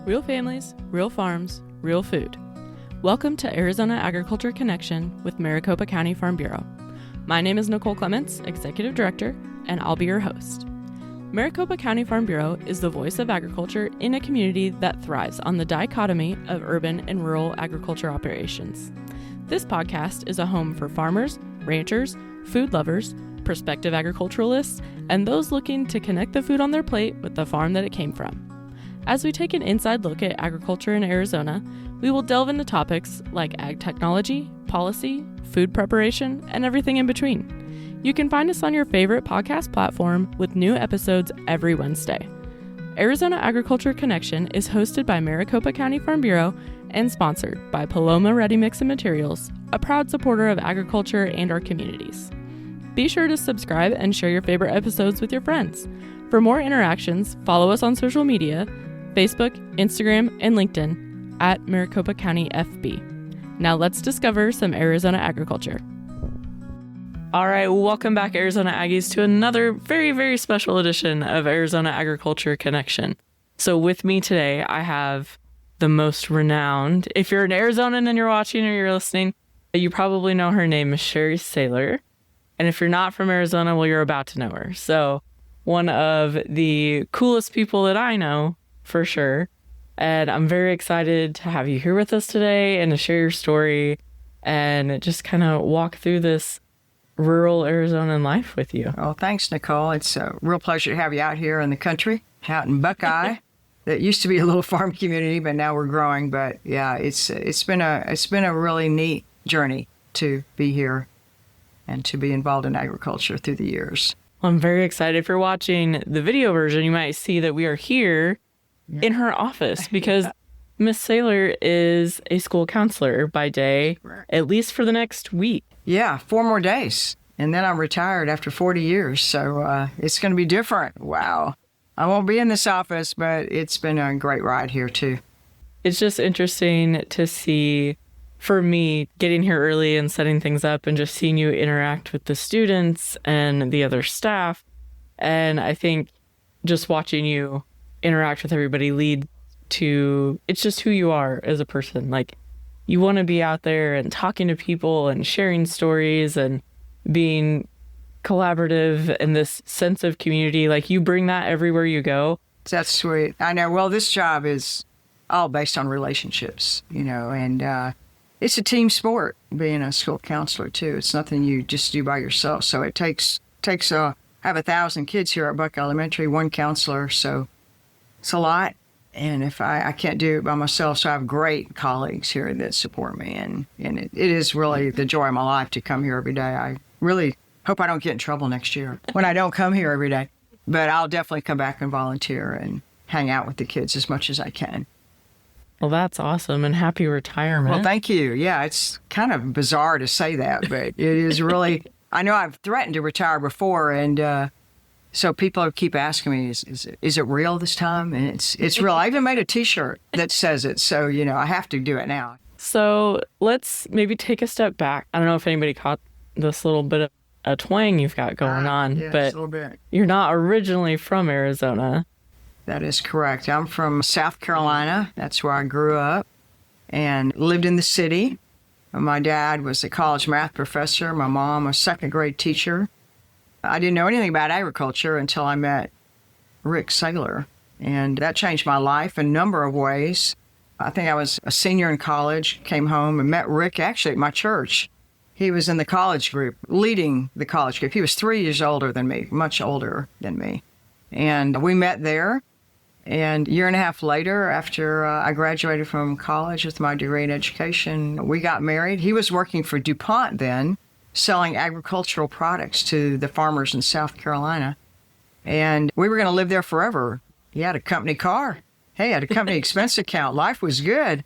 Real families, real farms, real food. Welcome to Arizona Agriculture Connection with Maricopa County Farm Bureau. My name is Nicole Clements, Executive Director, and I'll be your host. Maricopa County Farm Bureau is the voice of agriculture in a community that thrives on the dichotomy of urban and rural agriculture operations. This podcast is a home for farmers, ranchers, food lovers, prospective agriculturalists, and those looking to connect the food on their plate with the farm that it came from. As we take an inside look at agriculture in Arizona, we will delve into topics like ag technology, policy, food preparation, and everything in between. You can find us on your favorite podcast platform with new episodes every Wednesday. Arizona Agriculture Connection is hosted by Maricopa County Farm Bureau and sponsored by Paloma Ready Mix and Materials, a proud supporter of agriculture and our communities. Be sure to subscribe and share your favorite episodes with your friends. For more interactions, follow us on social media, Facebook, Instagram, and LinkedIn at Maricopa County FB. Now let's discover some Arizona agriculture. All right, welcome back, Arizona Aggies, to another very, very special edition of Arizona Agriculture Connection. So with me today, I have the most renowned, if you're an Arizonan and you're watching or you're listening, you probably know her name is Sherry Saylor. And if you're not from Arizona, well, you're about to know her. So one of the coolest people that I know, for sure. And I'm very excited to have you here with us today and to share your story and just kind of walk through this rural Arizonan life with you. Well, thanks, Nicole. It's a real pleasure to have you out here in the country, out in Buckeye. That used to be a little farm community, but now we're growing. But yeah, it's been a really neat journey to be here and to be involved in agriculture through the years. Well, I'm very excited. If you're watching the video version, you might see that we are here in her office because Miss Saylor is a school counselor by day, at least for the next week. Yeah, 4 more days. And then I'm retired after 40 years. So it's going to be different. Wow. I won't be in this office, but it's been a great ride here too. It's just interesting to see, for me, getting here early and setting things up and just seeing you interact with the students and the other staff. And I think just watching you interact with everybody lead to, it's just who you are as a person. Like, you want to be out there and talking to people and sharing stories and being collaborative and this sense of community. Like, you bring that everywhere you go. That's sweet. I know. Well, this job is all based on relationships, and it's a team sport being a school counselor too. It's nothing you just do by yourself. So it takes I have 1,000 kids here at Buckeye Elementary, 1 counselor. So it's a lot. And if I can't do it by myself, so I have great colleagues here that support me. And it is really the joy of my life to come here every day. I really hope I don't get in trouble next year when I don't come here every day. But I'll definitely come back and volunteer and hang out with the kids as much as I can. Well, that's awesome. And happy retirement. Well, thank you. Yeah, it's kind of bizarre to say that, but it is really, I know I've threatened to retire before, and so people keep asking me, is it real this time? And it's real. I even made a T-shirt that says it, so, I have to do it now. So let's maybe take a step back. I don't know if anybody caught this little bit of a twang you've got going on, yes, but a little bit. You're not originally from Arizona. That is correct. I'm from South Carolina. That's where I grew up and lived in the city. My dad was a college math professor. My mom a second grade teacher. I didn't know anything about agriculture until I met Rick Saylor, and that changed my life in a number of ways. I think I was a senior in college, came home and met Rick actually at my church. He was in the college group, leading the college group. He was 3 years older than me, much older than me. And we met there. And a year and a half later, after I graduated from college with my degree in education, we got married. He was working for DuPont then, selling agricultural products to the farmers in South Carolina. And we were going to live there forever. He had a company car. Hey, I had a company expense account. Life was good.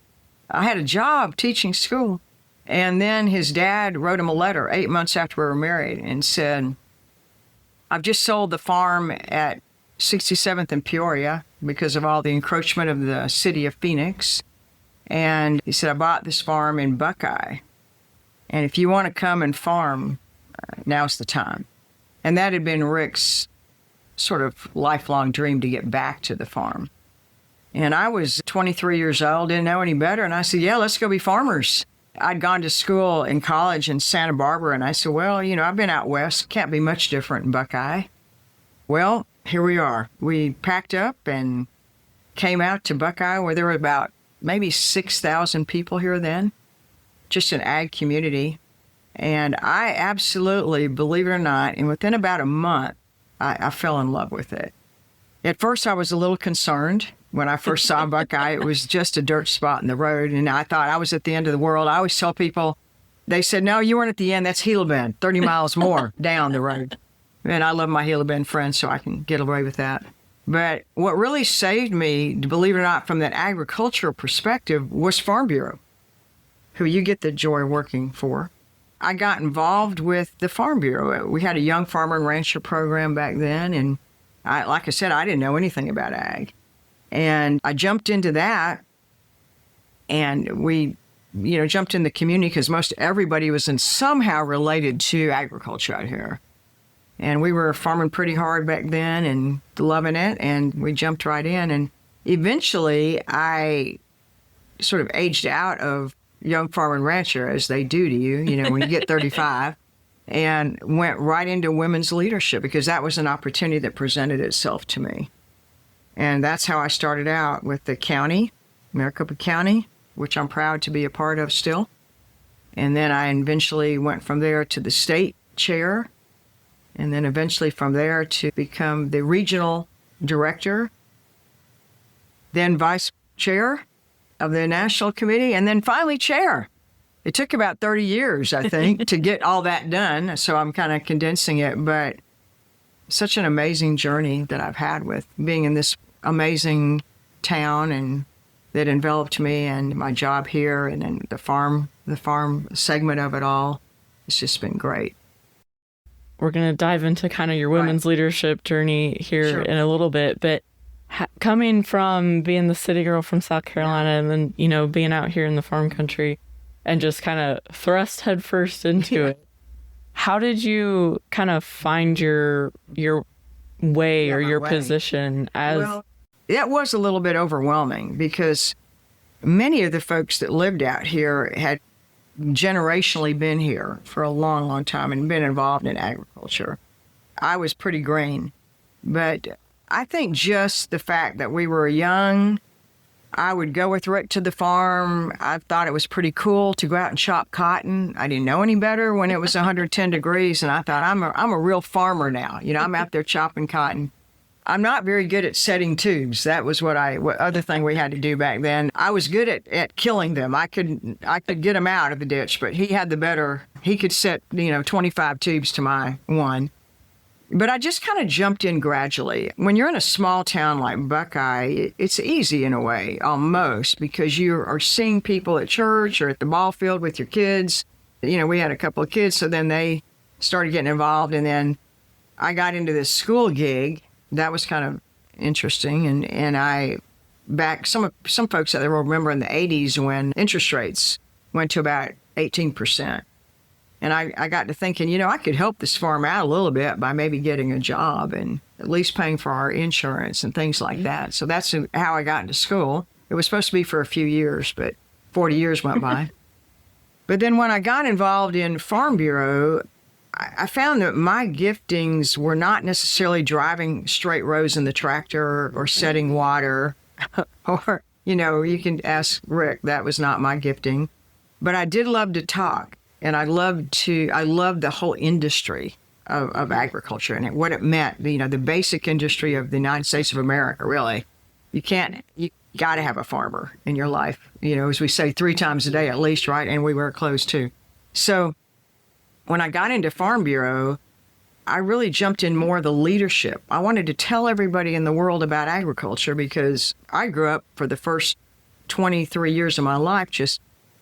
I had a job teaching school. And then his dad wrote him a letter 8 months after we were married and said, I've just sold the farm at 67th and Peoria because of all the encroachment of the city of Phoenix. And he said, I bought this farm in Buckeye. And if you want to come and farm, now's the time. And that had been Rick's sort of lifelong dream to get back to the farm. And I was 23 years old, didn't know any better. And I said, yeah, let's go be farmers. I'd gone to school in college in Santa Barbara. And I said, well, I've been out west. Can't be much different in Buckeye. Well, here we are. We packed up and came out to Buckeye, where there were about maybe 6,000 people here then, just an ag community. And I absolutely, believe it or not, and within about a month, I fell in love with it. At first, I was a little concerned. When I first saw Buckeye, it was just a dirt spot in the road, and I thought I was at the end of the world. I always tell people, they said, no, you weren't at the end. That's Gila Bend, 30 miles more down the road. And I love my Gila Bend friends, so I can get away with that. But what really saved me, believe it or not, from that agricultural perspective was Farm Bureau, who you get the joy working for. I got involved with the Farm Bureau. We had a young farmer and rancher program back then, and like I said, I didn't know anything about ag. And I jumped into that, and we, jumped in the community because most everybody was somehow related to agriculture out here. And we were farming pretty hard back then and loving it, and we jumped right in. And eventually, I sort of aged out of young farmer and rancher, as they do to you, when you get 35, and went right into women's leadership because that was an opportunity that presented itself to me. And that's how I started out with the county, Maricopa County, which I'm proud to be a part of still. And then I eventually went from there to the state chair, and then eventually from there to become the regional director, then vice chair of the national committee, and then finally chair. It took about 30 years, I think, to get all that done. So I'm kind of condensing it, but such an amazing journey that I've had with being in this amazing town, and that enveloped me, and my job here, and then the farm segment of it all. It's just been great. We're going to dive into kind of your women's leadership journey here in a little bit, but coming from being the city girl from South Carolina and then, being out here in the farm country and just kind of thrust headfirst into it, how did you kind of find your way or your position as... Well, that was a little bit overwhelming because many of the folks that lived out here had generationally been here for a long, long time and been involved in agriculture. I was pretty green, but I think just the fact that we were young, I would go with Rick to the farm. I thought it was pretty cool to go out and chop cotton. I didn't know any better when it was 110 degrees, and I thought, I'm a real farmer now. I'm out there chopping cotton. I'm not very good at setting tubes. That was what other thing we had to do back then. I was good at killing them. I could get them out of the ditch, but he could set, 25 tubes to my one. But I just kind of jumped in gradually. When you're in a small town like Buckeye, it's easy in a way, almost, because you are seeing people at church or at the ball field with your kids. We had a couple of kids, so then they started getting involved, and then I got into this school gig. That was kind of interesting, and I back some folks that will remember in the 80s when interest rates went to about 18%. And I got to thinking, I could help this farm out a little bit by maybe getting a job and at least paying for our insurance and things like that. So that's how I got into school. It was supposed to be for a few years, but 40 years went by. But then when I got involved in Farm Bureau, I found that my giftings were not necessarily driving straight rows in the tractor or setting water or, you can ask Rick, that was not my gifting. But I did love to talk. And I loved the whole industry of agriculture and what it meant, the basic industry of the United States of America, really. You got to have a farmer in your life, as we say 3 times a day at least, right? And we wear clothes too. So when I got into Farm Bureau, I really jumped in more of the leadership. I wanted to tell everybody in the world about agriculture because I grew up for the first 23 years of my life just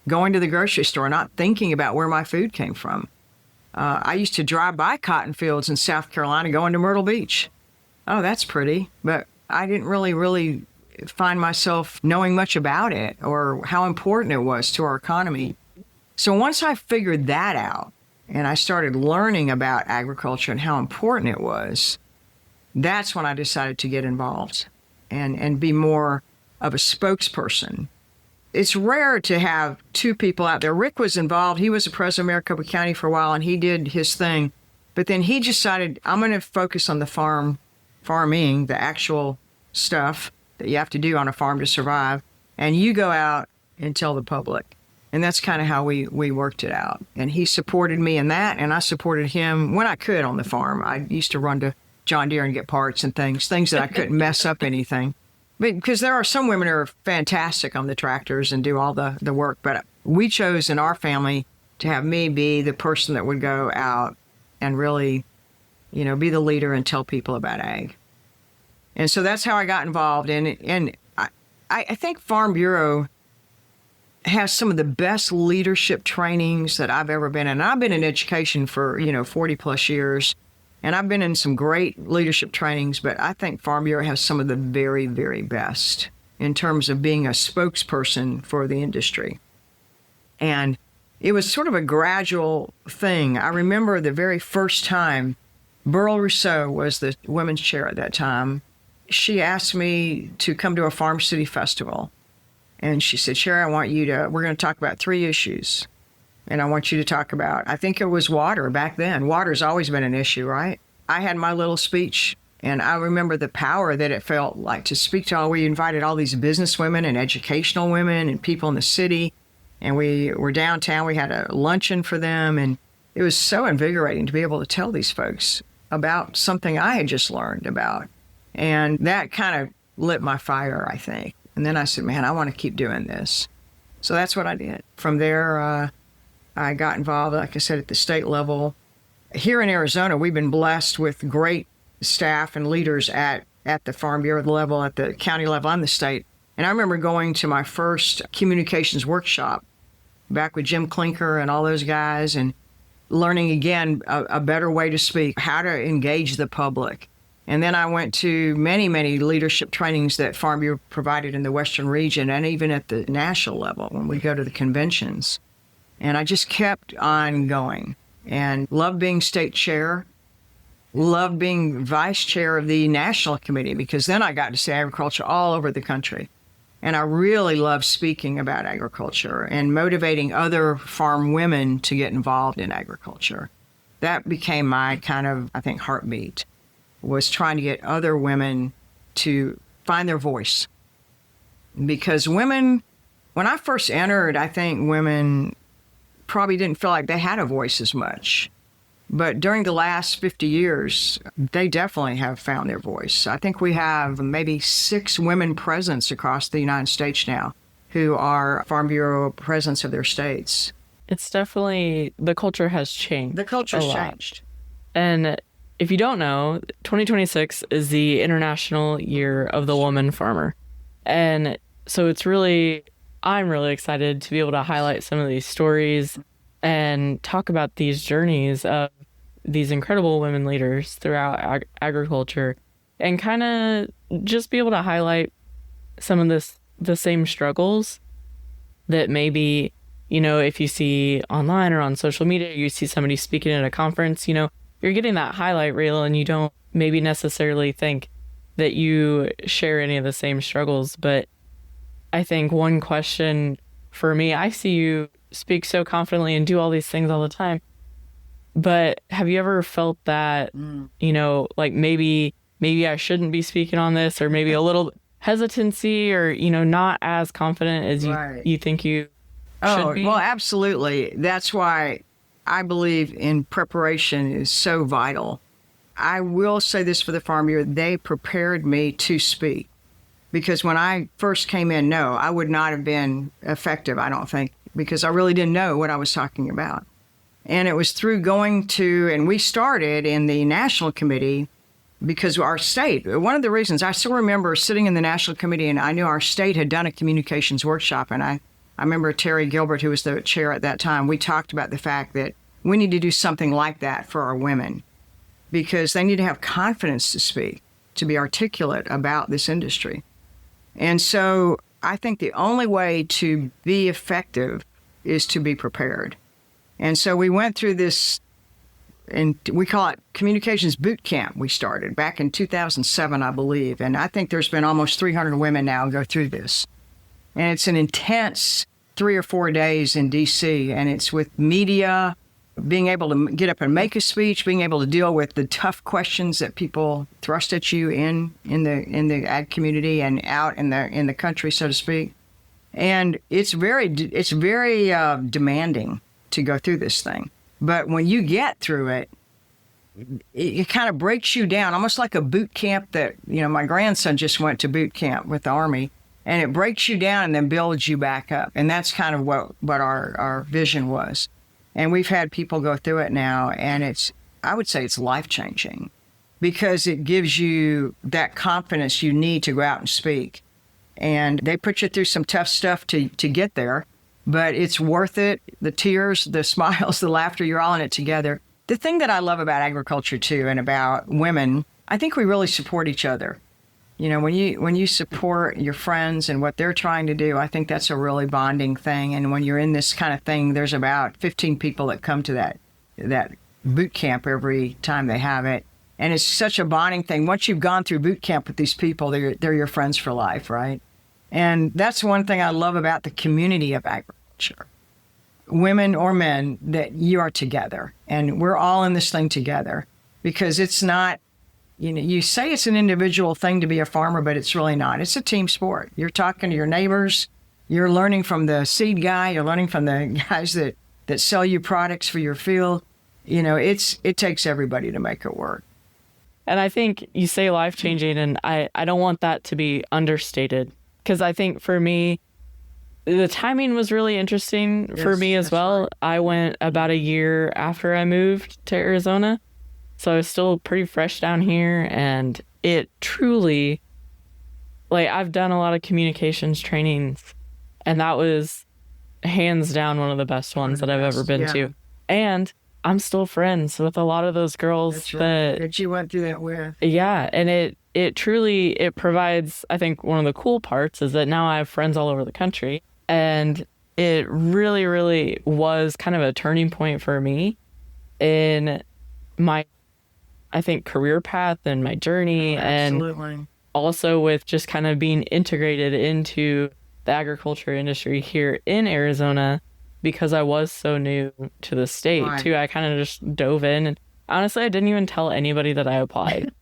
going to the grocery store, not thinking about where my food came from. I used to drive by cotton fields in South Carolina going to Myrtle Beach. Oh, that's pretty. But I didn't really find myself knowing much about it or how important it was to our economy. So once I figured that out and I started learning about agriculture and how important it was, that's when I decided to get involved and be more of a spokesperson. It's rare to have two people out there. Rick was involved. He was the president of Maricopa County for a while, and he did his thing. But then he decided, I'm going to focus on the farming, the actual stuff that you have to do on a farm to survive. And you go out and tell the public. And that's kind of how we worked it out. And he supported me in that, and I supported him when I could on the farm. I used to run to John Deere and get parts and things that I couldn't mess up anything. But because there are some women who are fantastic on the tractors and do all the work. But we chose in our family to have me be the person that would go out and really, be the leader and tell people about ag. And so that's how I got involved. And I think Farm Bureau has some of the best leadership trainings that I've ever been in. And I've been in education for, 40 plus years. And I've been in some great leadership trainings, but I think Farm Bureau has some of the very, very best in terms of being a spokesperson for the industry. And it was sort of a gradual thing. I remember the very first time Burl Rousseau was the women's chair at that time. She asked me to come to a Farm City festival. And she said, Sherry, we're going to talk about 3 issues. And I want you to talk about, I think it was water back then. Water's always been an issue, right? I had my little speech, and I remember the power that it felt like to speak to we invited all these business women and educational women and people in the city. And we were downtown. We had a luncheon for them. And it was so invigorating to be able to tell these folks about something I had just learned about. And that kind of lit my fire, I think. And then I said, man, I want to keep doing this. So that's what I did. From there, I got involved, like I said, at the state level. Here in Arizona, we've been blessed with great staff and leaders at the Farm Bureau level, at the county level, and the state. And I remember going to my first communications workshop back with Jim Clinker and all those guys, and learning again a better way to speak, how to engage the public. And then I went to many, many leadership trainings that Farm Bureau provided in the Western region and even at the national level when we go to the conventions. And I just kept on going and loved being state chair, loved being vice chair of the national committee, because then I got to see agriculture all over the country. And I really loved speaking about agriculture and motivating other farm women to get involved in agriculture. That became my kind of, I think, heartbeat, was trying to get other women to find their voice. Because women, when I first entered, I think women probably didn't feel like they had a voice as much. But during the last 50 years, they definitely have found their voice. I think we have maybe 6 women presidents across the United States now who are Farm Bureau presidents of their states. It's definitely, the culture has changed. The culture's changed. And if you don't know, 2026 is the International Year of the Woman Farmer. And so I'm really excited to be able to highlight some of these stories and talk about these journeys of these incredible women leaders throughout agriculture, and kind of just be able to highlight some of the same struggles that maybe, if you see online or on social media, you see somebody speaking at a conference, you're getting that highlight reel and you don't maybe necessarily think that you share any of the same struggles. But I think one question for me, I see you speak so confidently and do all these things all the time, but have you ever felt that, like maybe I shouldn't be speaking on this, or maybe a little hesitancy, or, not as confident as you think you should be? Well, absolutely. That's why I believe in preparation is so vital. I will say this for the Farm Bureau, they prepared me to speak. Because when I first came in, I would not have been effective, I don't think, because I really didn't know what I was talking about. And it was through going to, and we started in the national committee because our state, one of the reasons, I still remember sitting in the national committee and I knew our state had done a communications workshop. And I remember Terry Gilbert, who was the chair at that time, we talked about the fact that we need to do something like that for our women because they need to have confidence to speak, to be articulate about this industry. And so I think the only way to be effective is to be prepared. And so we went through this and we call it Communications Boot Camp. We started back in 2007, I believe. And I think there's been almost 300 women now go through this. And it's an intense 3 or 4 days in D.C., and it's with media, being able to get up and make a speech, being able to deal with the tough questions that people thrust at you in the ag community and out in the country, so to speak. And it's very demanding to go through this thing. But when you get through it, it kind of breaks you down, almost like a boot camp that, my grandson just went to boot camp with the Army, and it breaks you down and then builds you back up. And that's kind of what our vision was. And we've had people go through it now, and I would say it's life-changing because it gives you that confidence you need to go out and speak. And they put you through some tough stuff to get there, but it's worth it. The tears, the smiles, the laughter, you're all in it together. The thing that I love about agriculture, too, and about women, I think we really support each other. When you support your friends and what they're trying to do, I think that's a really bonding thing. And when you're in this kind of thing, there's about 15 people that come to that boot camp every time they have it. And it's such a bonding thing. Once you've gone through boot camp with these people, they're your friends for life, right? And that's one thing I love about the community of agriculture. Women or men, that you are together. And we're all in this thing together because it's not, you say it's an individual thing to be a farmer, but it's really not. It's a team sport. You're talking to your neighbors. You're learning from the seed guy. You're learning from the guys that sell you products for your field. It takes everybody to make it work. And I think you say life-changing, and I don't want that to be understated. Because I think for me, the timing was really interesting for me as well. Right. I went about a year after I moved to Arizona. So I was still pretty fresh down here. And it truly, I've done a lot of communications trainings. And that was hands down one of the best ones that I've ever been to. And I'm still friends with a lot of those girls that you went through that with. Yeah. And it truly provides, I think one of the cool parts is that now I have friends all over the country, and it really, really was kind of a turning point for me in my, I think, career path and my journey. Absolutely. And also with just kind of being integrated into the agriculture industry here in Arizona, because I was so new to the state too. I kind of just dove in, and honestly, I didn't even tell anybody that I applied.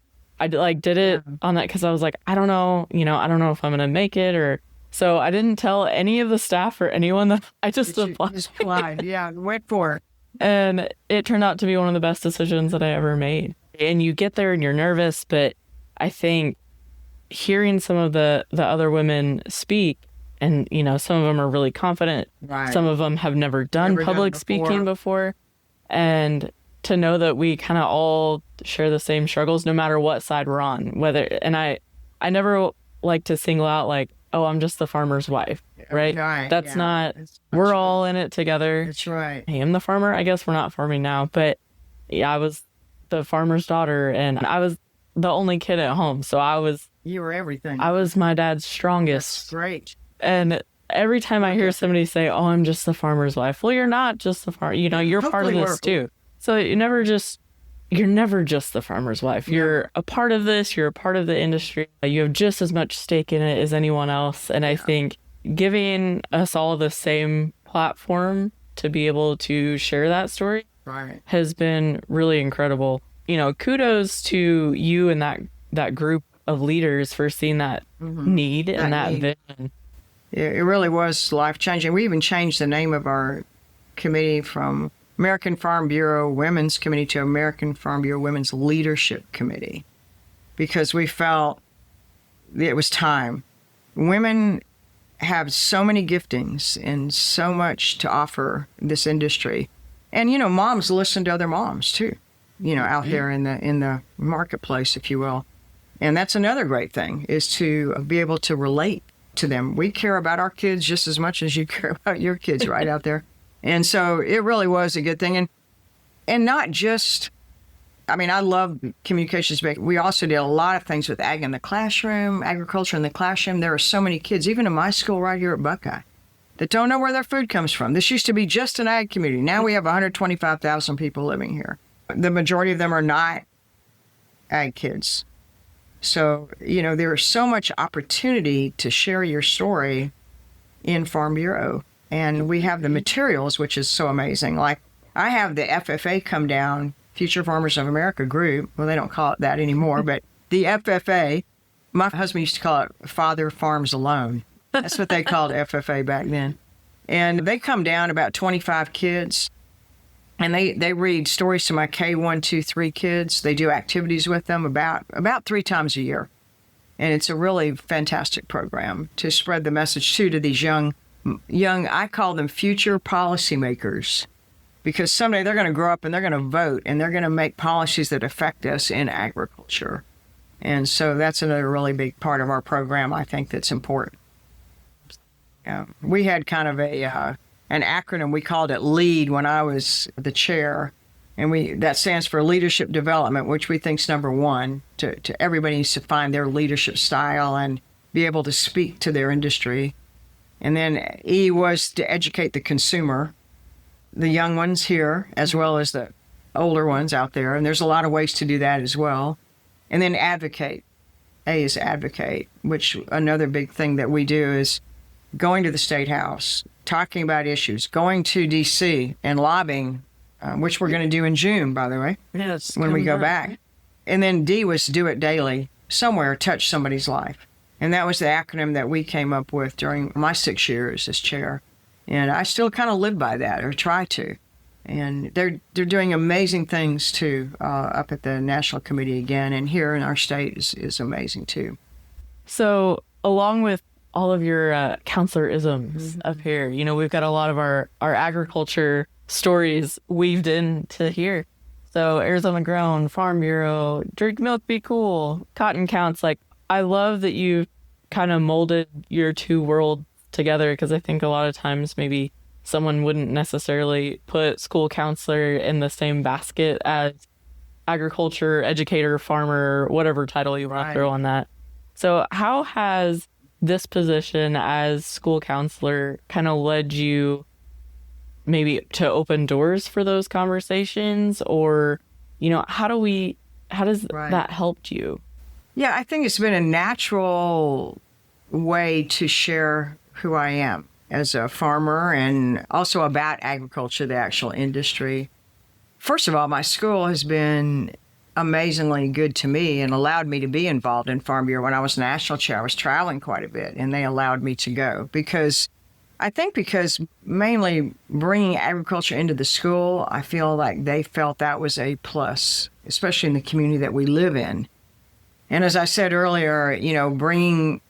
I did it on that because I was like, I don't know, I don't know if I'm going to make it, so I didn't tell any of the staff or anyone that I just applied. Just applied. Yeah, went for it. And it turned out to be one of the best decisions that I ever made. And you get there and you're nervous, but I think hearing some of the other women speak, and, some of them are really confident. Right. Some of them have never done public speaking before. And to know that we kind of all share the same struggles, no matter what side we're on. And I never like to single out I'm just the farmer's wife, right? That's not, we're all in it together. That's right. I am the farmer. I guess we're not farming now, but I was the farmer's daughter, and I was the only kid at home. So you were everything. I was my dad's strongest. That's great. And every time I hear somebody say, "Oh, I'm just the farmer's wife," well, you're not just the farmer. You're part of this too. So you're never just the farmer's wife. You're a part of this. You're a part of the industry. You have just as much stake in it as anyone else. And I think giving us all the same platform to be able to share that story has been really incredible. Kudos to you and that group of leaders for seeing that need and that vision. It really was life-changing. We even changed the name of our committee from American Farm Bureau Women's Committee to American Farm Bureau Women's Leadership Committee, because we felt it was time. Women have so many giftings and so much to offer this industry. And, moms listen to other moms, too, out there in the marketplace, if you will. And that's another great thing, is to be able to relate to them. We care about our kids just as much as you care about your kids right out there. And so it really was a good thing. And not just, I love communications. We also did a lot of things with ag in the classroom, agriculture in the classroom. There are so many kids, even in my school right here at Buckeye, that don't know where their food comes from. This used to be just an ag community. Now we have 125,000 people living here. The majority of them are not ag kids. So, there is so much opportunity to share your story in Farm Bureau. And we have the materials, which is so amazing. Like, I have the FFA come down, Future Farmers of America group. Well, they don't call it that anymore, but the FFA, my husband used to call it Father Farms Alone. That's what they called FFA back then. And they come down, about 25 kids, and they read stories to my K1, 2, 3 kids. They do activities with them about 3 times a year. And it's a really fantastic program to spread the message to these young, I call them future policymakers, because someday they're going to grow up and they're going to vote and they're going to make policies that affect us in agriculture. And so that's another really big part of our program, I think, that's important. We had kind of an acronym. We called it LEAD when I was the chair. And that stands for leadership development, which we think is number one. To everybody needs to find their leadership style and be able to speak to their industry. And then E was to educate the consumer, the young ones here, as well as the older ones out there. And there's a lot of ways to do that as well. And then advocate. A is advocate, which another big thing that we do is going to the State House, talking about issues, going to D.C. and lobbying, which we're going to do in June, by the way, when we go back. And then D was do it daily, somewhere touch somebody's life. And that was the acronym that we came up with during my 6 years as chair. And I still kind of live by that, or try to. And they're doing amazing things, too, up at the National Committee again. And here in our state is amazing, too. So along with all of your counselor-isms up here, we've got a lot of our agriculture stories weaved into here. So Arizona Grown, Farm Bureau, Drink Milk, Be Cool, Cotton Counts. Like, I love that you kind of molded your two worlds together, because I think a lot of times maybe someone wouldn't necessarily put school counselor in the same basket as agriculture, educator, farmer, whatever title you want to throw on that. So how has this position as school counselor kind of led you maybe to open doors for those conversations? Or, how does that helped you? Yeah, I think it's been a natural way to share who I am as a farmer and also about agriculture, the actual industry. First of all, my school has been amazingly good to me and allowed me to be involved in Farm Bureau. When I was national chair, I was traveling quite a bit, and they allowed me to go because mainly bringing agriculture into the school, I feel like they felt that was a plus, especially in the community that we live in. And as I said earlier, bringing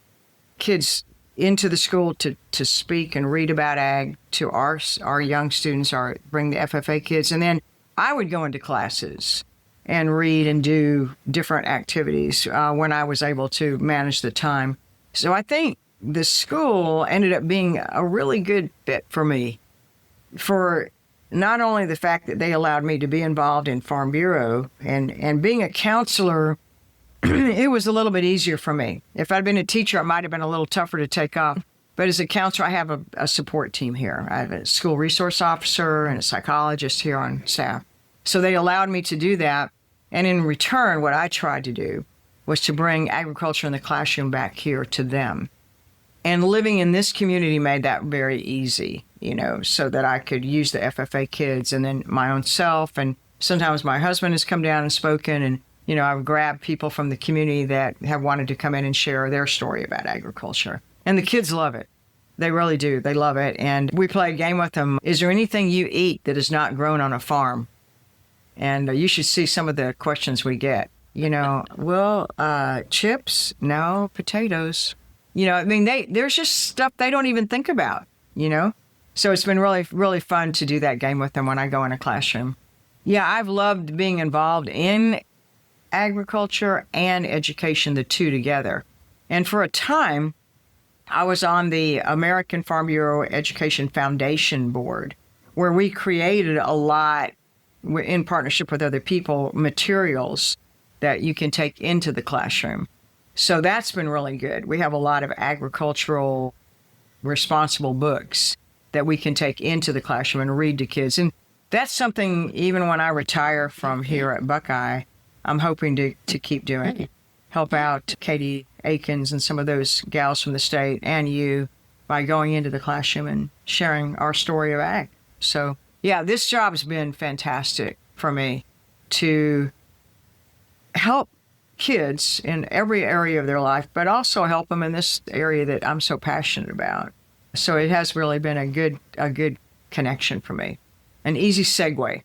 kids into the school to speak and read about ag to our young students, bring the FFA kids, and then I would go into classes and read and do different activities when I was able to manage the time. So I think the school ended up being a really good fit for me, for not only the fact that they allowed me to be involved in Farm Bureau and being a counselor, it was a little bit easier for me. If I'd been a teacher, it might have been a little tougher to take off. But as a counselor, I have a support team here. I have a school resource officer and a psychologist here on staff. So they allowed me to do that. And in return, what I tried to do was to bring agriculture in the classroom back here to them. And living in this community made that very easy, so that I could use the FFA kids and then my own self. And sometimes my husband has come down and spoken, and, I've grabbed people from the community that have wanted to come in and share their story about agriculture. And the kids love it. They really do. They love it. And we play a game with them. Is there anything you eat that is not grown on a farm? And you should see some of the questions we get. Chips? No. Potatoes? There's just stuff they don't even think about, So it's been really, really fun to do that game with them when I go in a classroom. Yeah, I've loved being involved in agriculture and education, the two together. And for a time, I was on the American Farm Bureau Education Foundation Board, where we created a lot, in partnership with other people, materials that you can take into the classroom. So that's been really good. We have a lot of agricultural responsible books that we can take into the classroom and read to kids. And that's something, even when I retire from here at Buckeye, I'm hoping to keep doing. Help out Katie Aikens and some of those gals from the state and you by going into the classroom and sharing our story of ag. So, yeah, this job's been fantastic for me to help kids in every area of their life, but also help them in this area that I'm so passionate about. So it has really been a good connection for me. An easy segue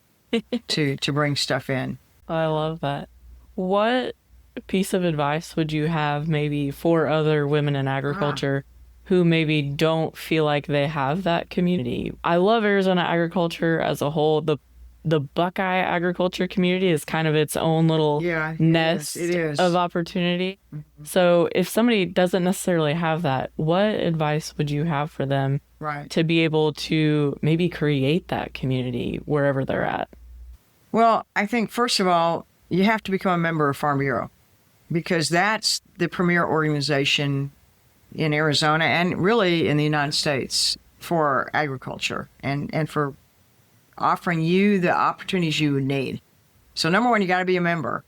to bring stuff in. I love that. What piece of advice would you have maybe for other women in agriculture who maybe don't feel like they have that community? I love Arizona agriculture as a whole. The Buckeye agriculture community is kind of its own little nest of opportunity. Mm-hmm. So if somebody doesn't necessarily have that, what advice would you have for them to be able to maybe create that community wherever they're at? Well, I think, first of all, you have to become a member of Farm Bureau because that's the premier organization in Arizona and really in the United States for agriculture and for offering you the opportunities you need. So number one, you got to be a member.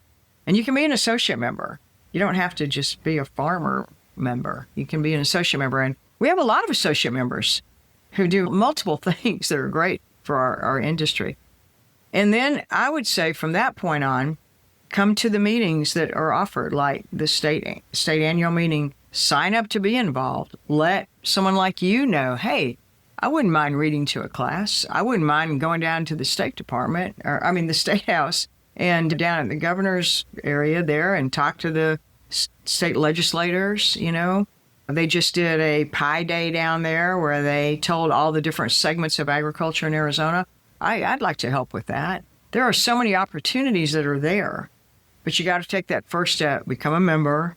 And you can be an associate member. You don't have to just be a farmer member. You can be an associate member. And we have a lot of associate members who do multiple things that are great for our industry. And then I would say from that point on, come to the meetings that are offered, like the state annual meeting. Sign up to be involved. Let someone like you know, hey, I wouldn't mind reading to a class. I wouldn't mind going down to the State Department, the State House, and down at the governor's area there and talk to the state legislators, you know. They just did a Pie Day down there where they told all the different segments of agriculture in Arizona. I'd like to help with that. There are so many opportunities that are there, but you got to take that first step, become a member,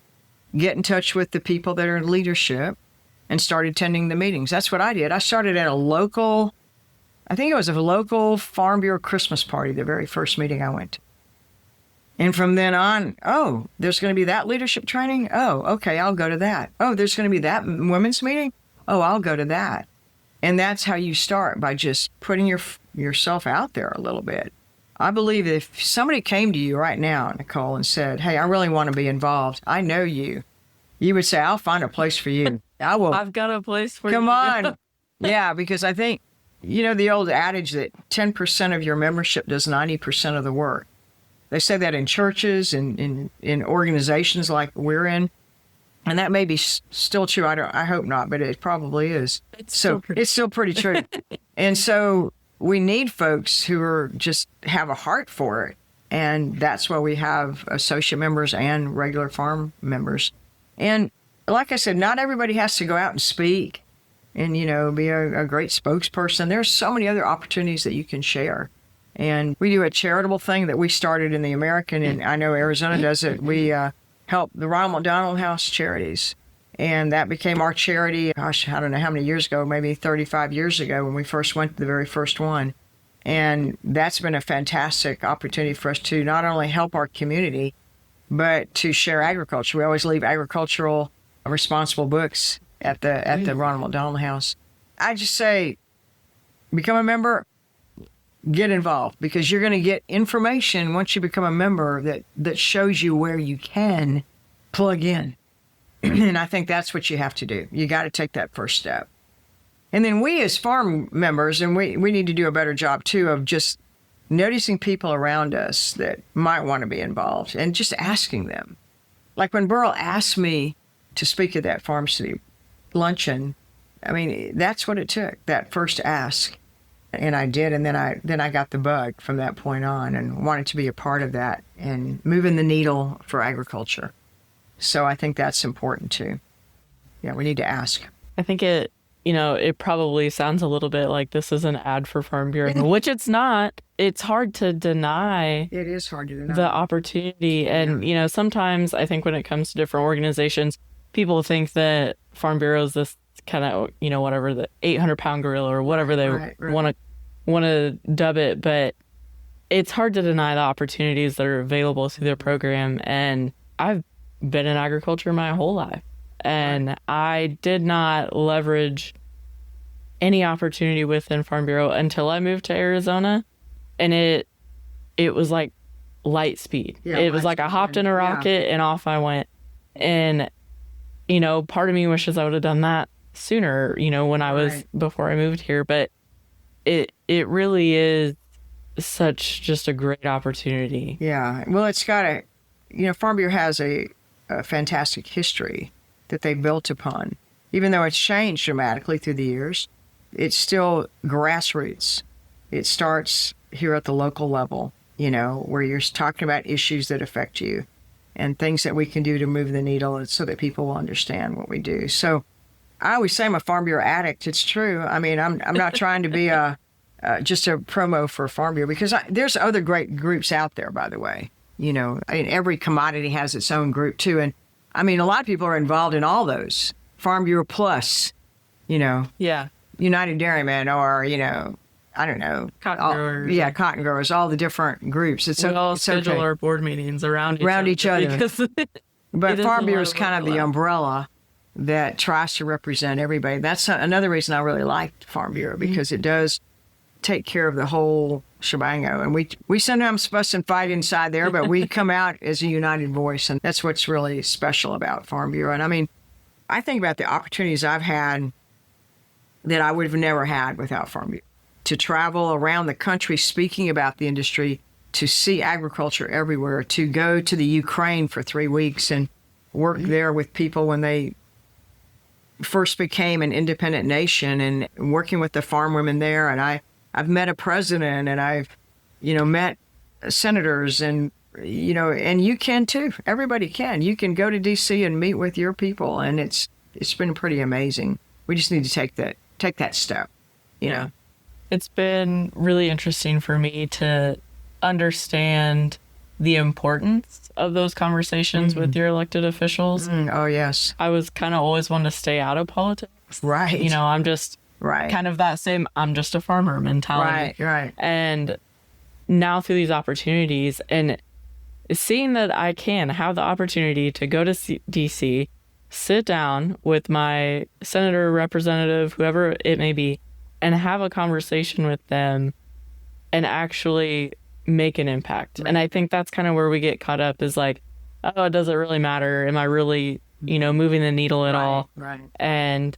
get in touch with the people that are in leadership, and start attending the meetings. That's what I did. I started at a local Farm Bureau Christmas party, the very first meeting I went to. And from then on, there's going to be that leadership training? Oh, okay, I'll go to that. Oh, there's going to be that women's meeting? Oh, I'll go to that. And that's how you start, by just putting yourself out there a little bit. I believe that if somebody came to you right now, Nicole, and said, hey, I really want to be involved, I know you would say, I'll find a place for you. I will. I've got a place for you. Come on. Yeah, because I think, you know, the old adage that 10% of your membership does 90% of the work. They say that in churches and in organizations like we're in. And that may be still true. I hope not, but it probably is. It's still pretty true. And so we need folks who are just have a heart for it. And that's why we have associate members and regular farm members. And like I said, not everybody has to go out and speak and, you know, be a great spokesperson. There's so many other opportunities that you can share. And we do a charitable thing that we started in the American, and I know Arizona does it. We help the Ronald McDonald House Charities. And that became our charity, gosh, I don't know how many years ago, maybe 35 years ago when we first went to the very first one. And that's been a fantastic opportunity for us to not only help our community, but to share agriculture. We always leave agricultural responsible books at the Ronald McDonald House. I just say, become a member, get involved, because you're going to get information once you become a member that shows you where you can plug in. And I think that's what you have to do. You got to take that first step. And then we as farm members, and we need to do a better job too of just noticing people around us that might want to be involved and just asking them. Like when Burl asked me to speak at that Farm City luncheon, I mean, that's what it took, that first ask. And I did, and then I got the bug from that point on and wanted to be a part of that and moving the needle for agriculture. So I think that's important too. Yeah, we need to ask. I think it probably sounds a little bit like this is an ad for Farm Bureau, which it's not. It's hard to deny. It is hard to deny the opportunity. And, you know, sometimes I think when it comes to different organizations, people think that Farm Bureau is this kind of, you know, whatever, the 800-pound gorilla or whatever they want to dub it. But it's hard to deny the opportunities that are available through their program. And I've been in agriculture my whole life. And I did not leverage any opportunity within Farm Bureau until I moved to Arizona. and it was like light speed. Yeah, it was like I hopped in a rocket and off I went. And, you know, part of me wishes I would have done that sooner, you know, when I was, before I moved here. But it really is such just a great opportunity. Yeah. Well, it's got Farm Bureau has a fantastic history that they built upon. Even though it's changed dramatically through the years, it's still grassroots. It starts here at the local level, you know, where you're talking about issues that affect you and things that we can do to move the needle so that people will understand what we do. So I always say I'm a Farm Bureau addict. It's true. I mean, I'm not trying to be just a promo for Farm Bureau, because there's other great groups out there, by the way. You know, I mean, every commodity has its own group too. And I mean, a lot of people are involved in all those. Farm Bureau Plus, you know. Yeah. United Dairymen, or, you know, I don't know. Cotton growers. Yeah, cotton growers, all the different groups. We all schedule our board meetings around each other. But Farm Bureau is kind of the umbrella that tries to represent everybody. That's another reason I really liked Farm Bureau, because it does take care of the whole shebango. And we sometimes fuss and fight inside there, but we come out as a united voice. And that's what's really special about Farm Bureau. And I mean, I think about the opportunities I've had that I would have never had without Farm Bureau. To travel around the country speaking about the industry, to see agriculture everywhere, to go to the Ukraine for 3 weeks and work there with people when they first became an independent nation, and working with the farm women there. And I've met a president, and I've, you know, met senators, and, you know, and you can too. Everybody can. You can go to D.C. and meet with your people, and it's been pretty amazing. We just need to take that step, you know. It's been really interesting for me to understand the importance of those conversations with your elected officials. Oh, yes. I was kind of always wanting to stay out of politics. Right. You know, I'm just kind of that same, I'm just a farmer mentality. Right. And now through these opportunities, and seeing that I can have the opportunity to go to DC, sit down with my senator, representative, whoever it may be, and have a conversation with them and actually make an impact. And I think that's kind of where we get caught up, is like, oh, it doesn't really matter. Am I really, you know, moving the needle at all? Right. And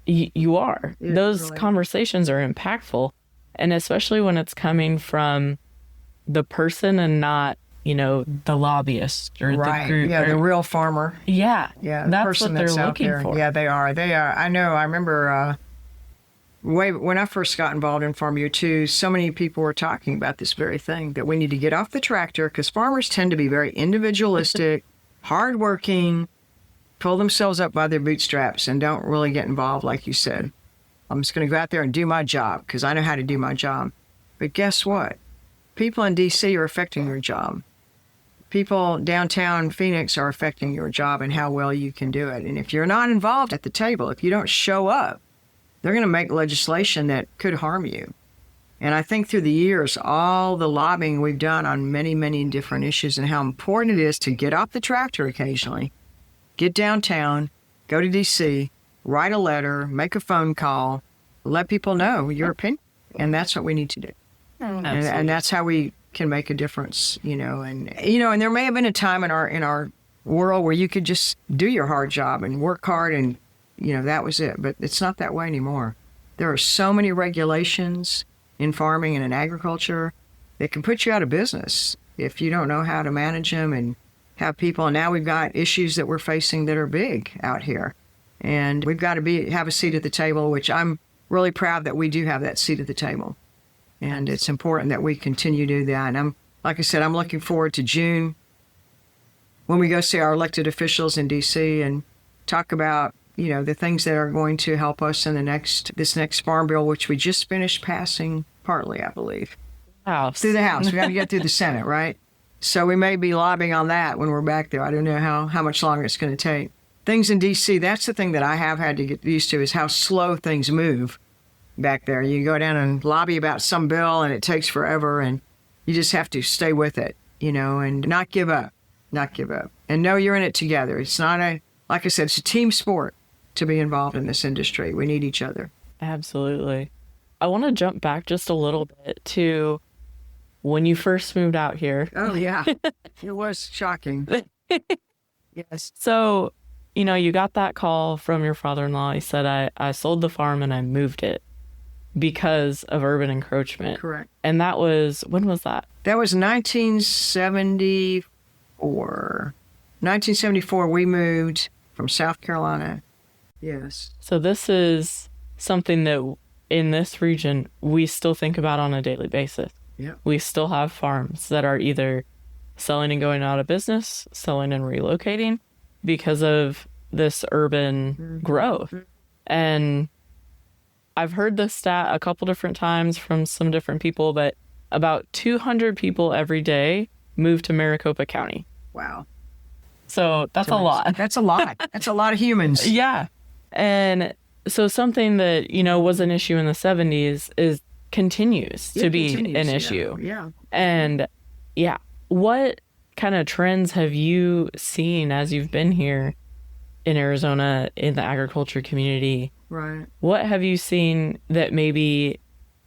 you are. Those really conversations are impactful. And especially when it's coming from the person and not, you know, the lobbyist or the group. Yeah, the real farmer. Yeah. Yeah, that's person what they're that's looking out there. for. Yeah, they are. I know. I remember when I first got involved in Farm Bureau too, so many people were talking about this very thing, that we need to get off the tractor, because farmers tend to be very individualistic, hardworking, pull themselves up by their bootstraps, and don't really get involved, like you said. I'm just going to go out there and do my job because I know how to do my job. But guess what? People in D.C. are affecting your job. People downtown Phoenix are affecting your job and how well you can do it. And if you're not involved at the table, if you don't show up, they're going to make legislation that could harm you. And I think through the years, all the lobbying we've done on many, many different issues, and how important it is to get off the tractor occasionally, get downtown, go to D.C., write a letter, make a phone call, let people know your opinion. And that's what we need to do. And that's how we can make a difference, you know. And there may have been a time in our world where you could just do your hard job and work hard, and, you know, that was it. But it's not that way anymore. There are so many regulations in farming and in agriculture that can put you out of business if you don't know how to manage them and have people. And now we've got issues that we're facing that are big out here. And we've got to have a seat at the table, which I'm really proud that we do have that seat at the table. And it's important that we continue to do that. And like I said, I'm looking forward to June when we go see our elected officials in D.C. and talk about, you know, the things that are going to help us in this next farm bill, which we just finished passing partly, I believe. Through the House. We got to get through the Senate, right? So we may be lobbying on that when we're back there. I don't know how much longer it's going to take. Things in D.C., that's the thing that I have had to get used to, is how slow things move back there. You go down and lobby about some bill and it takes forever, and you just have to stay with it, you know, and not give up. And know you're in it together. It's not like I said, it's a team sport to be involved in this industry. We need each other. Absolutely. I want to jump back just a little bit to when you first moved out here. Oh, yeah. It was shocking. Yes. So, you got that call from your father-in-law. He said, I sold the farm and I moved it because of urban encroachment. Correct. And when was that? That was 1974. 1974, we moved from South Carolina. Yes. So this is something that in this region, we still think about on a daily basis. Yeah. We still have farms that are either selling and going out of business, selling and relocating because of this urban growth. And I've heard this stat a couple different times from some different people, but about 200 people every day move to Maricopa County. Wow. So that's a lot. That's a lot. That's a lot of humans. Yeah. And so something that, was an issue in the 70s continues to be an issue. Yeah. And what kind of trends have you seen as you've been here in Arizona in the agriculture community? Right. What have you seen that maybe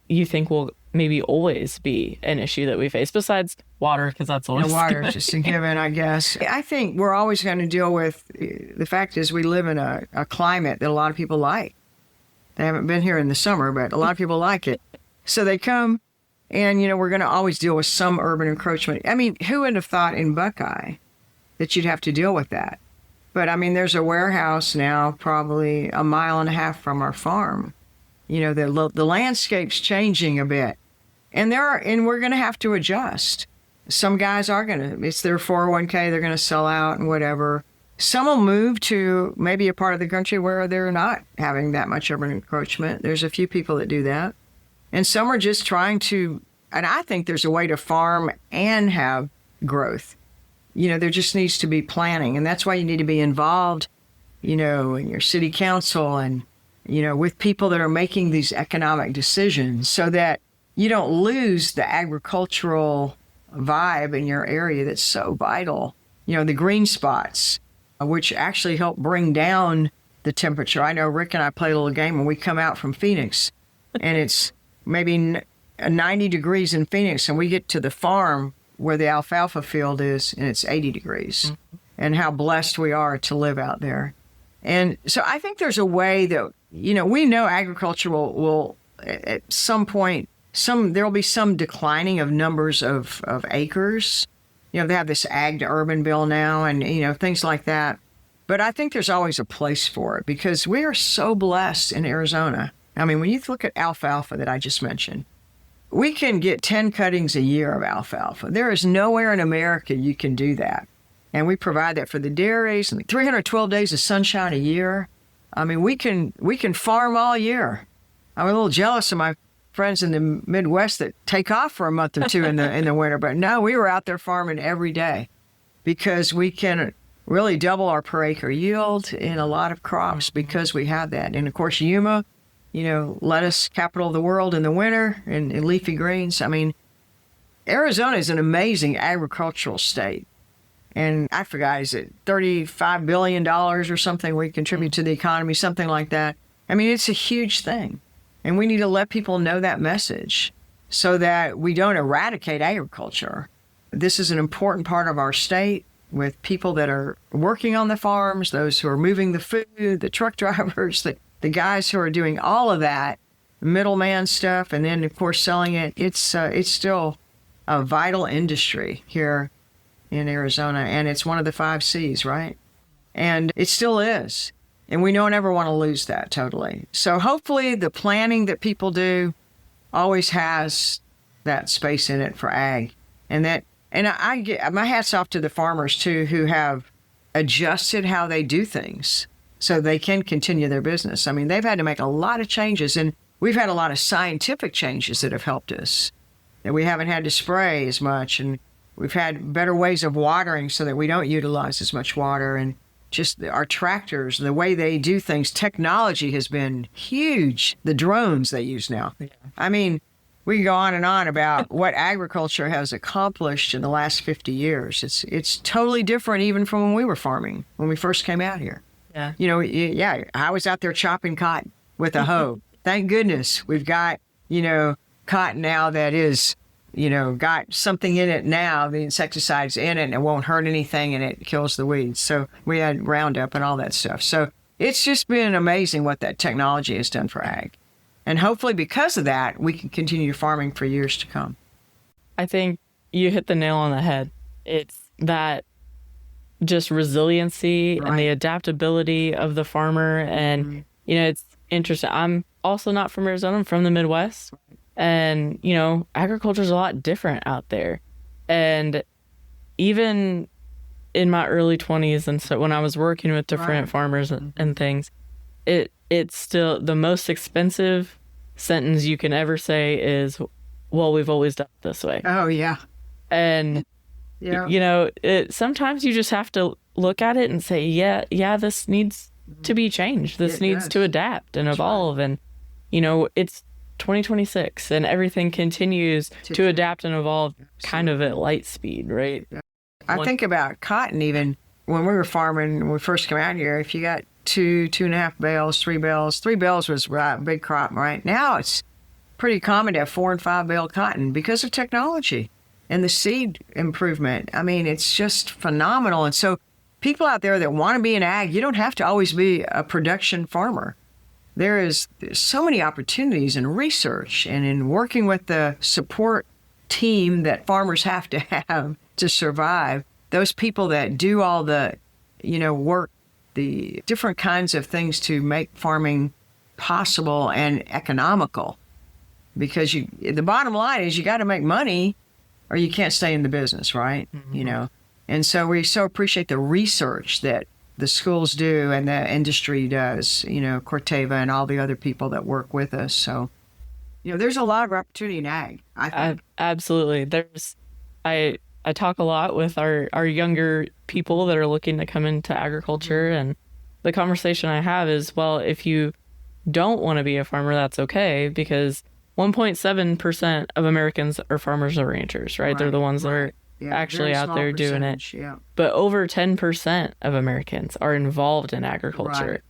you think will maybe always be an issue that we face besides water? Because that's always water is just a given, I guess. I think we're always going to deal with the fact is we live in a climate that a lot of people like. They haven't been here in the summer, but a lot of people like it. So they come and, we're going to always deal with some urban encroachment. I mean, who would have thought in Buckeye that you'd have to deal with that? But I mean, there's a warehouse now probably a mile and a half from our farm. The landscape's changing a bit. And we're going to have to adjust. Some guys are it's their 401k, they're going to sell out and whatever. Some will move to maybe a part of the country where they're not having that much urban encroachment. There's a few people that do that. And some are just trying to, and I think there's a way to farm and have growth. There just needs to be planning. And that's why you need to be involved, in your city council and, with people that are making these economic decisions so that you don't lose the agricultural vibe in your area that's so vital. The green spots, which actually help bring down the temperature. I know Rick and I play a little game when we come out from Phoenix, and it's maybe 90 degrees in Phoenix, and we get to the farm where the alfalfa field is, and it's 80 degrees, and how blessed we are to live out there. And so I think there's a way that, we know agriculture will at some point, there'll be some declining of numbers of acres. They have this ag to urban bill now and, things like that. But I think there's always a place for it because we are so blessed in Arizona. I mean, when you look at alfalfa that I just mentioned, we can get 10 cuttings a year of alfalfa. There is nowhere in America you can do that. And we provide that for the dairies and 312 days of sunshine a year. I mean, we can farm all year. I'm a little jealous of my friends in the Midwest that take off for a month or two in the winter. But no, we were out there farming every day because we can really double our per acre yield in a lot of crops because we have that. And of course, Yuma, lettuce, capital of the world in the winter and leafy greens. I mean, Arizona is an amazing agricultural state. And I forgot, is it $35 billion or something we contribute to the economy, something like that. I mean, it's a huge thing. And we need to let people know that message so that we don't eradicate agriculture. This is an important part of our state with people that are working on the farms, those who are moving the food, the truck drivers, the guys who are doing all of that, middleman stuff, and then, of course, selling it. It's still a vital industry here in Arizona, and it's one of the 5 C's, right? And it still is. And we don't ever want to lose that totally. So hopefully the planning that people do always has that space in it for ag. And I get my hats off to the farmers too, who have adjusted how they do things so they can continue their business. I mean, they've had to make a lot of changes, and we've had a lot of scientific changes that have helped us. That we haven't had to spray as much, and we've had better ways of watering so that we don't utilize as much water. And just our tractors, the way they do things, technology has been huge. The drones they use now. Yeah. I mean, we can go on and on about what agriculture has accomplished in the last 50 years. It's totally different even from when we were farming, when we first came out here. Yeah. I was out there chopping cotton with a hoe. Thank goodness we've got, cotton now that is got something in it now, the insecticide's in it and it won't hurt anything and it kills the weeds. So we had Roundup and all that stuff. So it's just been amazing what that technology has done for ag. And hopefully because of that, we can continue farming for years to come. I think you hit the nail on the head. It's that just resiliency and the adaptability of the farmer. And, it's interesting. I'm also not from Arizona. I'm from the Midwest. And, agriculture is a lot different out there. And even in my early 20s, and so when I was working with different farmers and things, it's still the most expensive sentence you can ever say is, well, we've always done it this way. Oh, yeah. And, sometimes you just have to look at it and say, yeah, this needs to be changed. This needs to adapt and evolve. And, it's 2026 and everything continues to adapt and evolve kind of at light speed, right? I think about cotton even when we were farming, when we first came out here, if you got 2.5 bales, 3 bales, 3 bales was a big crop, right? Now it's pretty common to have 4 and 5 bale cotton because of technology and the seed improvement. I mean, it's just phenomenal. And so people out there that want to be in ag, you don't have to always be a production farmer. There's so many opportunities in research and in working with the support team that farmers have to have to survive. Those people that do all the, work, the different kinds of things to make farming possible and economical. Because the bottom line is you got to make money or you can't stay in the business, right? And so we so appreciate the research that the schools do and the industry does, Corteva and all the other people that work with us. So, there's a lot of opportunity in ag, I think. Absolutely. I talk a lot with our younger people that are looking to come into agriculture, and the conversation I have is, well, if you don't want to be a farmer, that's okay, because 1.7% of Americans are farmers or ranchers, right? They're the ones that are actually out there doing it. Yeah. But over 10% of Americans are involved in agriculture. Right.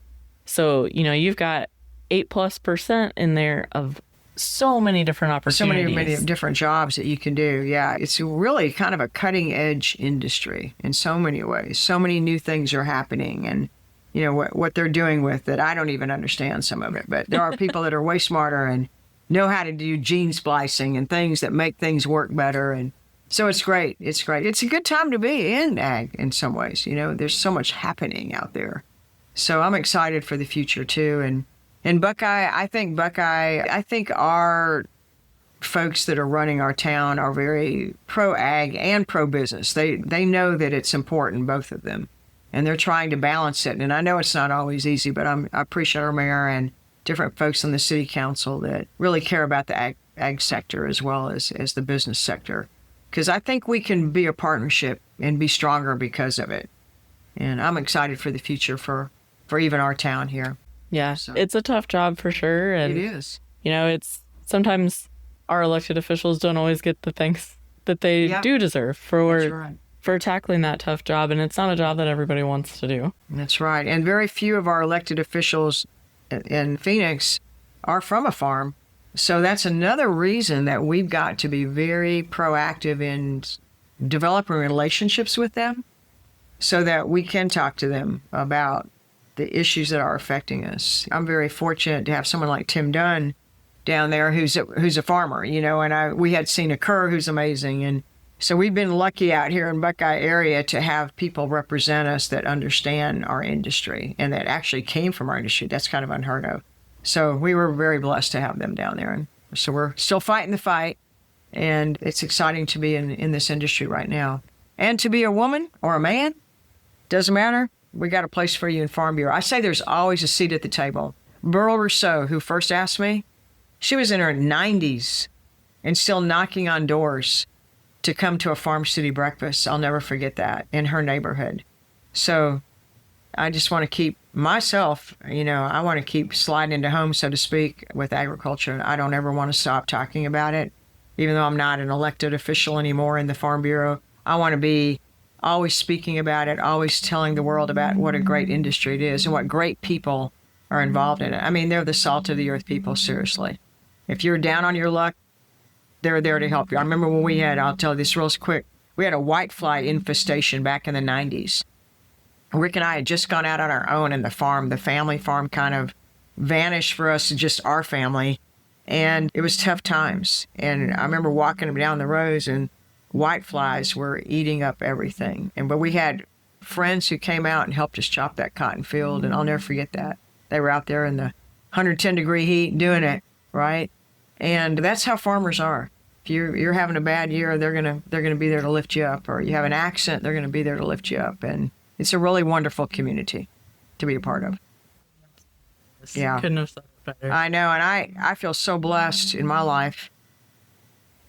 So, you've got 8+% in there of so many different opportunities. So many different jobs that you can do. Yeah, it's really kind of a cutting edge industry in so many ways. So many new things are happening, and what they're doing with it, I don't even understand some of it. But there are people that are way smarter and know how to do gene splicing and things that make things work better. And so it's great. It's great. It's a good time to be in ag in some ways. There's so much happening out there. So I'm excited for the future too. And Buckeye, I think our folks that are running our town are very pro-ag and pro-business. They know that it's important, both of them, and they're trying to balance it. And I know it's not always easy, but I appreciate our mayor and different folks on the city council that really care about the ag sector as well as the business sector, because I think we can be a partnership and be stronger because of it. And I'm excited for the future for even our town here. Yeah, so it's a tough job for sure. And, it is. It's sometimes our elected officials don't always get the thanks that they do deserve for tackling that tough job. And it's not a job that everybody wants to do. That's right. And very few of our elected officials in Phoenix are from a farm. So that's another reason that we've got to be very proactive in developing relationships with them so that we can talk to them about the issues that are affecting us. I'm very fortunate to have someone like Tim Dunn down there who's a farmer, and we had seen a Kerr who's amazing. And so we've been lucky out here in Buckeye area to have people represent us that understand our industry and that actually came from our industry. That's kind of unheard of. So we were very blessed to have them down there. And so we're still fighting the fight, and it's exciting to be in this industry right now. And to be a woman or a man, doesn't matter. We got a place for you in Farm Bureau. I say there's always a seat at the table. Burl Rousseau, who first asked me, she was in her 90s and still knocking on doors to come to a Farm City breakfast. I'll never forget that, in her neighborhood. So I just want to keep myself, I want to keep sliding into home, so to speak, with agriculture. I don't ever want to stop talking about it. Even though I'm not an elected official anymore in the Farm Bureau, I want to be always speaking about it, always telling the world about what a great industry it is and what great people are involved in it. I mean, they're the salt of the earth people, seriously. If you're down on your luck, they're there to help you. I remember when I'll tell you this real quick, we had a whitefly infestation back in the 90s. Rick and I had just gone out on our own, and the family farm kind of vanished for us, just our family. And it was tough times. And I remember walking down the rows, and whiteflies were eating up everything. But we had friends who came out and helped us chop that cotton field, and I'll never forget that. They were out there in the 110-degree heat doing it, right? And that's how farmers are. If you're having a bad year, they're gonna be there to lift you up. Or you have an accident, they're gonna be there to lift you up. And it's a really wonderful community to be a part of. Yeah, couldn't have said it better. I know, and I feel so blessed in my life,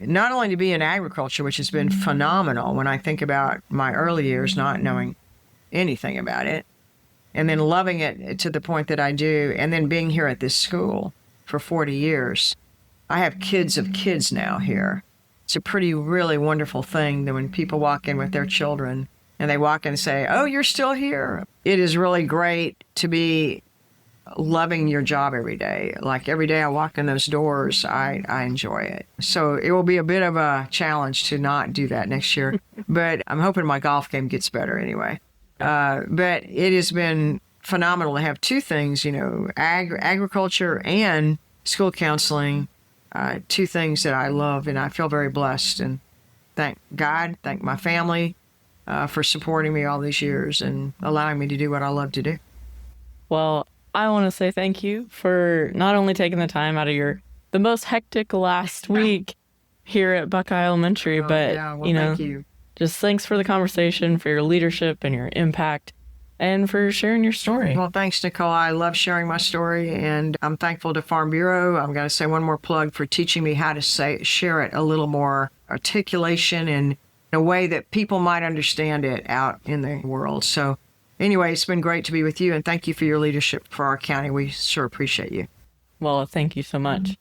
not only to be in agriculture, which has been phenomenal when I think about my early years, not knowing anything about it, and then loving it to the point that I do, and then being here at this school for 40 years. I have kids of kids now here. It's a really wonderful thing that when people walk in with their children and they walk in and say, "Oh, you're still here." It is really great to be loving your job every day. Like every day I walk in those doors, I enjoy it. So it will be a bit of a challenge to not do that next year, but I'm hoping my golf game gets better anyway. But it has been phenomenal to have two things, agriculture and school counseling, two things that I love, and I feel very blessed. And thank God, thank my family for supporting me all these years and allowing me to do what I love to do. Well, I want to say thank you for not only taking the time out of the most hectic last week here at Buckeye Elementary, but thank you. Just thanks for the conversation, for your leadership and your impact, and for sharing your story. Well, thanks, Nicole. I love sharing my story, and I'm thankful to Farm Bureau. I'm going to say one more plug for teaching me how to share it a little more articulation and in a way that people might understand it out in the world. So anyway, it's been great to be with you, and thank you for your leadership for our county. We sure appreciate you. Well, thank you so much.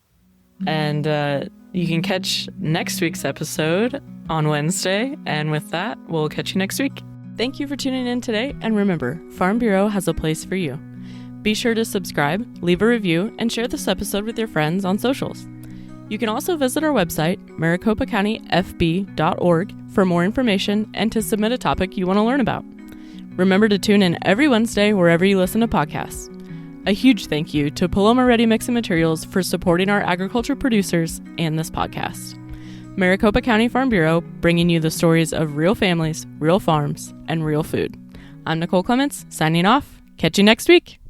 And you can catch next week's episode on Wednesday. And with that, we'll catch you next week. Thank you for tuning in today. And remember, Farm Bureau has a place for you. Be sure to subscribe, leave a review, and share this episode with your friends on socials. You can also visit our website, maricopacountyfb.org, for more information and to submit a topic you want to learn about. Remember to tune in every Wednesday wherever you listen to podcasts. A huge thank you to Paloma Ready Mixing Materials for supporting our agriculture producers and this podcast. Maricopa County Farm Bureau, bringing you the stories of real families, real farms, and real food. I'm Nicole Clements, signing off. Catch you next week.